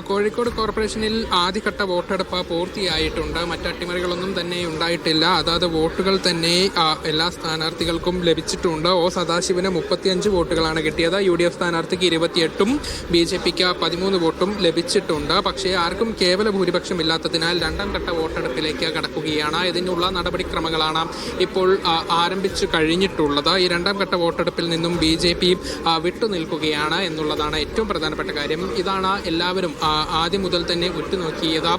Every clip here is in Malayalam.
കോഴിക്കോട് കോർപ്പറേഷനിൽ ആദ്യഘട്ട വോട്ടെടുപ്പ് പൂർത്തിയായിട്ടുണ്ട്. മറ്റ് അട്ടിമറികളൊന്നും തന്നെ ഉണ്ടായിട്ടില്ല. അതാത് വോട്ടുകൾ തന്നെ എല്ലാ സ്ഥാനാർത്ഥികൾക്കും ലഭിച്ചിട്ടുണ്ട്. ഒ സദാശിവന് 35 വോട്ടുകളാണ് കിട്ടിയത്. UDF സ്ഥാനാർത്ഥിക്ക് 28ഉം BJPക്ക് 13 വോട്ടും ലഭിച്ചിട്ടുണ്ട്. പക്ഷേ ആർക്കും കേവല ഭൂരിപക്ഷം ഇല്ലാത്തതിനാൽ രണ്ടാം ഘട്ട വോട്ടെടുപ്പിലേക്ക് കടക്കുകയാണ്. ഇതിനുള്ള നടപടിക്രമങ്ങളാണ് ഇപ്പോൾ ആരംഭിച്ചു കഴിഞ്ഞിട്ടുള്ളത്. ഈ രണ്ടാം ഘട്ട വോട്ടെടുപ്പിൽ നിന്നും BJP വിട്ടുനിൽക്കുകയാണ് എന്നുള്ളതാണ് ഏറ്റവും പ്രധാനപ്പെട്ട കാര്യം. ഇതാണ് എല്ലാവരും ആദ്യം മുതൽ തന്നെ ഉറ്റുനോക്കിയത്.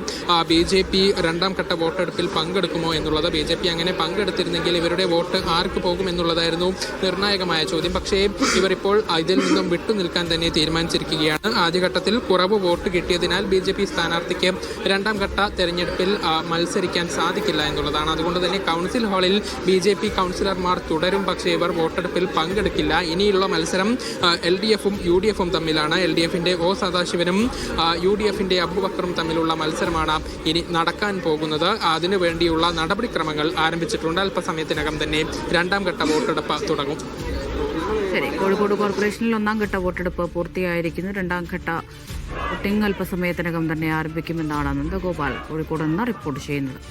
BJP രണ്ടാം ഘട്ട വോട്ടെടുപ്പിൽ പങ്കെടുക്കുമോ എന്നുള്ളത്. BJP അങ്ങനെ പങ്കെടുത്തിരുന്നെങ്കിൽ ഇവരുടെ വോട്ട് ആർക്ക് പോകുമെന്നുള്ളതായിരുന്നു നിർണായകമായ ചോദ്യം. പക്ഷേ ഇവരിപ്പോൾ ഇതിൽ നിന്നും വിട്ടുനിൽക്കാൻ തന്നെ തീരുമാനിച്ചിരിക്കുകയാണ്. ആദ്യഘട്ടത്തിൽ കുറവ് വോട്ട് കിട്ടിയതിനാൽ BJP സ്ഥാനാർത്ഥിക്ക് രണ്ടാം ഘട്ട തെരഞ്ഞെടുപ്പിൽ മത്സരിക്കാൻ സാധിക്കില്ല എന്നുള്ളതാണ്. അതുകൊണ്ട് തന്നെ കൗൺസിൽ ഹാളിൽ BJP കൗൺസിലർമാർ തുടരും. പക്ഷേ ഇവർ വോട്ടെടുപ്പിൽ പങ്കെടുക്കില്ല. ഇനിയുള്ള മത്സരം LDFും UDFും തമ്മിലാണ്. LDFിന്റെ ഒ സദാശിവനും UDFിന്റെ അബൂബക്കറും തമ്മിലുള്ള മത്സരമാണ് ഇനി നടക്കാൻ പോകുന്നത്. അതിനു വേണ്ടിയുള്ള നടപടിക്രമങ്ങൾ ആരംഭിച്ചിട്ടുണ്ട്. അല്പസമയത്തിനകം തന്നെ രണ്ടാം ഘട്ട വോട്ടെടുപ്പ് തുടങ്ങും. ശരി, കോഴിക്കോട് കോർപ്പറേഷനിൽ ഒന്നാം ഘട്ട വോട്ടെടുപ്പ് പൂർത്തിയായിരിക്കുന്നു. രണ്ടാം ഘട്ട വോട്ടിംഗ് അല്പസമയത്തിനകം തന്നെ ആരംഭിക്കുമെന്നാണ് നന്ദഗോപാൽ കോഴിക്കോട് നിന്ന് റിപ്പോർട്ട് ചെയ്യുന്നത്.